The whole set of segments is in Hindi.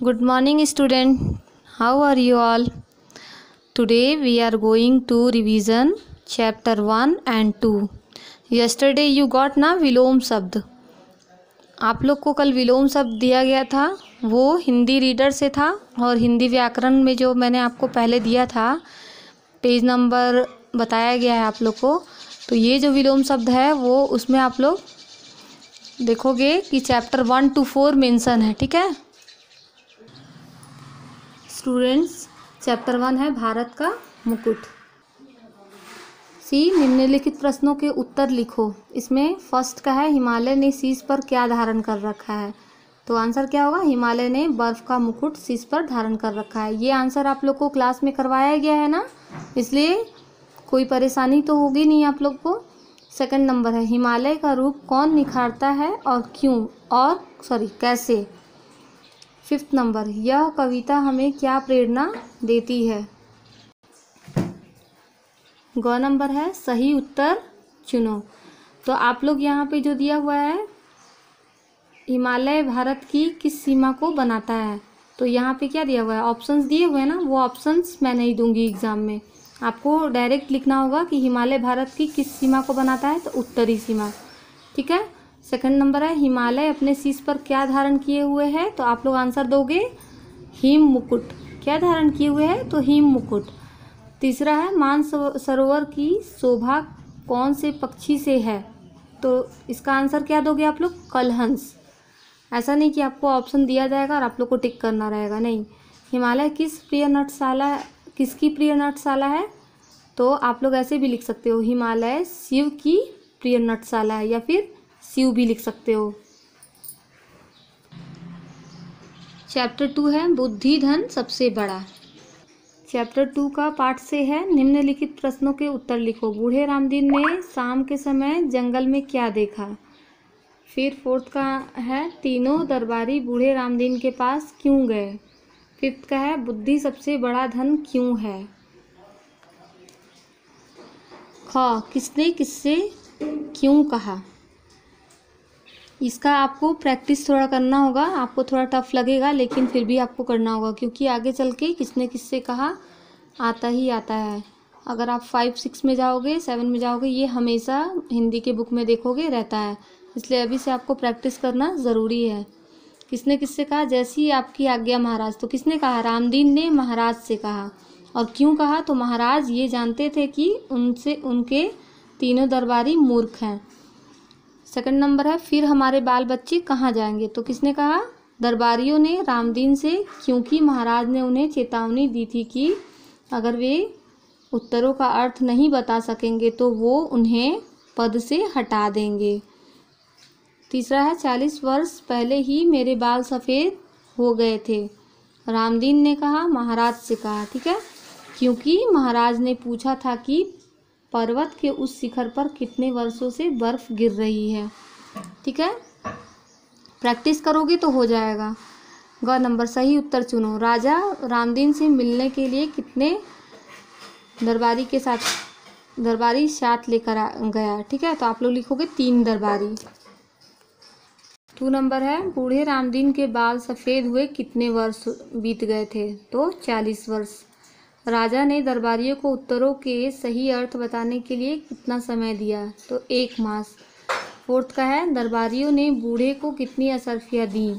Good morning, student. How are you all? Today we are going to revision chapter 1 and 2. Yesterday you got ना विलोम शब्द. आप लोग को कल विलोम शब्द दिया गया था, वो हिंदी रीडर से था और हिंदी व्याकरण में जो मैंने आपको पहले दिया था पेज नंबर बताया गया है आप लोग को. तो ये जो विलोम शब्द है वो उसमें आप लोग देखोगे कि चैप्टर 1 to 4 मेंशन है. ठीक है स्टूडेंट्स, चैप्टर 1 है भारत का मुकुट. निम्नलिखित प्रश्नों के उत्तर लिखो. इसमें फर्स्ट का है हिमालय ने शीश पर क्या धारण कर रखा है. तो आंसर क्या होगा, हिमालय ने बर्फ का मुकुट शीश पर धारण कर रखा है. ये आंसर आप लोग को क्लास में करवाया गया है ना, इसलिए कोई परेशानी तो होगी नहीं आप लोग को. सेकंड नंबर है हिमालय का रूप कौन निखारता है और क्यों और कैसे. फिफ्थ नंबर, यह कविता हमें क्या प्रेरणा देती है. ग नंबर है सही उत्तर चुनो. तो आप लोग यहाँ पे जो दिया हुआ है हिमालय भारत की किस सीमा को बनाता है, तो यहाँ पे क्या दिया हुआ है, ऑप्शंस दिए हुए हैं ना, वो ऑप्शंस मैं नहीं दूंगी एग्जाम में. आपको डायरेक्ट लिखना होगा कि हिमालय भारत की किस सीमा को बनाता है, तो उत्तरी सीमा. ठीक है. सेकंड नंबर है हिमालय अपने शीश पर क्या धारण किए हुए है, तो आप लोग आंसर दोगे हिम मुकुट. क्या धारण किए हुए है, तो हिम मुकुट. तीसरा है मानसरोवर की शोभा कौन से पक्षी से है, तो इसका आंसर क्या दोगे आप लोग, कलहंस. ऐसा नहीं कि आपको ऑप्शन दिया जाएगा और आप लोग को टिक करना रहेगा, नहीं. हिमालय किसकी प्रिय नटशाला है, तो आप लोग ऐसे भी लिख सकते हो हिमालय शिव की प्रिय नटशाला है, या फिर शिव भी लिख सकते हो. चैप्टर 2 है बुद्धि धन सबसे बड़ा. चैप्टर 2 का पार्ट से है निम्नलिखित प्रश्नों के उत्तर लिखो. बूढ़े रामदीन ने शाम के समय जंगल में क्या देखा. फिर फोर्थ का है तीनों दरबारी बूढ़े रामदीन के पास क्यों गए. फिफ्थ का है बुद्धि सबसे बड़ा धन क्यों है. ख किसने किससे क्यों कहा. इसका आपको प्रैक्टिस थोड़ा करना होगा, आपको थोड़ा टफ लगेगा लेकिन फिर भी आपको करना होगा, क्योंकि आगे चल के किसने किससे कहा आता ही आता है. अगर आप 5, 6 में जाओगे, 7 में जाओगे, ये हमेशा हिंदी के बुक में देखोगे रहता है, इसलिए अभी से आपको प्रैक्टिस करना ज़रूरी है. किसने किससे कहा, जैसी आपकी आज्ञा महाराज. तो किसने कहा, रामदीन ने महाराज से कहा. और क्यों कहा, तो महाराज ये जानते थे कि उनके तीनों दरबारी मूर्ख हैं. सेकंड नंबर है फिर हमारे बाल बच्चे कहाँ जाएंगे. तो किसने कहा, दरबारियों ने रामदीन से, क्योंकि महाराज ने उन्हें चेतावनी दी थी कि अगर वे उत्तरों का अर्थ नहीं बता सकेंगे तो वो उन्हें पद से हटा देंगे. तीसरा है 40 वर्ष पहले ही मेरे बाल सफ़ेद हो गए थे. रामदीन ने कहा, महाराज से कहा. ठीक है, क्योंकि महाराज ने पूछा था कि पर्वत के उस शिखर पर कितने वर्षों से बर्फ गिर रही है. ठीक है, प्रैक्टिस करोगे तो हो जाएगा. ग नंबर, सही उत्तर चुनो. राजा रामदीन से मिलने के लिए कितने दरबारी साथ लेकर गया. ठीक है, तो आप लोग लिखोगे 3 दरबारी. 2 नंबर है बूढ़े रामदीन के बाल सफ़ेद हुए कितने वर्ष बीत गए थे, तो 40 वर्ष. राजा ने दरबारियों को उत्तरों के सही अर्थ बताने के लिए कितना समय दिया, तो 1 मास. फोर्थ का है दरबारियों ने बूढ़े को कितनी असरफियाँ दी,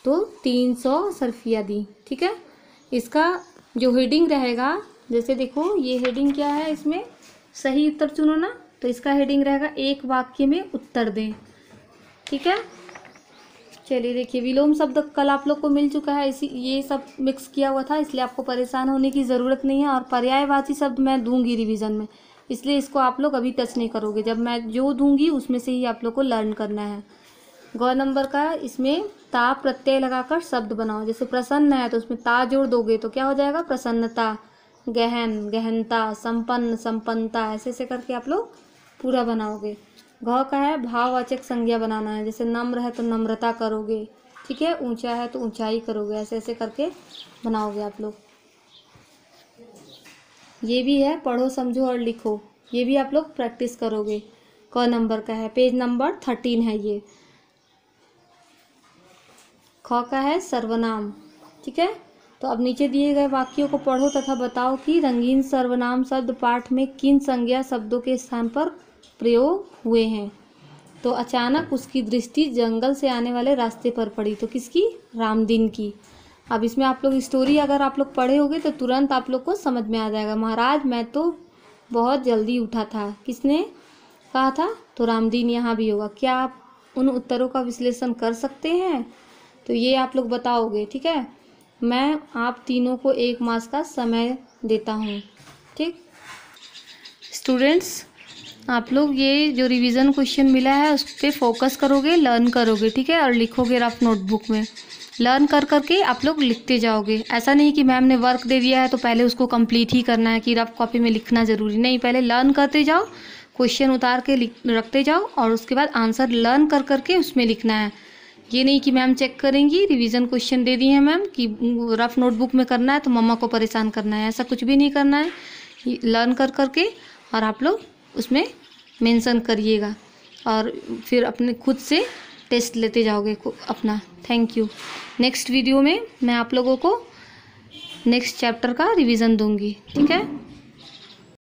तो 300 असरफियाँ दी. ठीक है, इसका जो हेडिंग रहेगा, जैसे देखो ये हेडिंग क्या है, इसमें सही उत्तर चुनो ना, तो इसका हेडिंग रहेगा एक वाक्य में उत्तर दें. ठीक है, चलिए देखिए विलोम शब्द कल आप लोग को मिल चुका है, इसी ये सब मिक्स किया हुआ था, इसलिए आपको परेशान होने की ज़रूरत नहीं है. और पर्यायवाची शब्द मैं दूंगी रिवीजन में, इसलिए इसको आप लोग अभी टच नहीं करोगे. जब मैं जो दूंगी उसमें से ही आप लोग को लर्न करना है. ग नंबर का, इसमें ता प्रत्यय लगाकर शब्द बनाओ. जैसे प्रसन्न है तो उसमें ता जोड़ दोगे तो क्या हो जाएगा, प्रसन्नता. गहन गहनता, संपन्न संपन्नता, ऐसे ऐसे करके आप लोग पूरा बनाओगे. घ का है भाववाचक संज्ञा बनाना है. जैसे नम्र है तो नम्रता करोगे. ठीक है, ऊंचा है तो ऊंचाई करोगे, ऐसे ऐसे करके बनाओगे आप लोग. ये भी है पढ़ो समझो और लिखो, ये भी आप लोग प्रैक्टिस करोगे. क नंबर का है, पेज नंबर 13 है ये. ख का है सर्वनाम. ठीक है। तो अब नीचे दिए गए वाक्यों को पढ़ो तथा बताओ कि रंगीन सर्वनाम शब्द पाठ में किन संज्ञा शब्दों के स्थान पर प्रयोग हुए हैं। तो अचानक उसकी दृष्टि जंगल से आने वाले रास्ते पर पड़ी, तो किसकी? रामदीन की। अब इसमें आप लोग स्टोरी अगर आप लोग पढ़े होगे तो तुरंत आप लोग को समझ में आ जाएगा। महाराज मैं तो बहुत जल्दी उठा था, किसने कहा था? तो रामदीन यहाँ भी होगा। क्या आप उन उत्तरों का विश्लेषण कर सकते हैं? तो ये आप लोग बताओगे, ठीक है। मैं आप तीनों को 1 मास का समय देता हूँ, ठीक। स्टूडेंट्स, आप लोग ये जो रिवीजन क्वेश्चन मिला है उस पर फोकस करोगे, लर्न करोगे, ठीक है, और लिखोगे रफ नोटबुक में। लर्न कर करके आप लोग लिखते जाओगे। ऐसा नहीं कि मैम ने वर्क दे दिया है तो पहले उसको कंप्लीट ही करना है, कि रफ कॉपी में लिखना ज़रूरी नहीं। पहले लर्न करते जाओ, क्वेश्चन उतार के रखते जाओ और उसके बाद आंसर लर्न कर करके उसमें लिखना है। ये नहीं कि मैम चेक करेंगी, रिवीजन क्वेश्चन दे दी है मैम कि रफ नोटबुक में करना है तो मम्मा को परेशान करना है, ऐसा कुछ भी नहीं करना है। लर्न कर करके और आप लोग उसमें मेंशन करिएगा और फिर अपने खुद से टेस्ट लेते जाओगे अपना। Thank you. नेक्स्ट वीडियो में मैं आप लोगों को नेक्स्ट चैप्टर का रिवीजन दूंगी, ठीक है।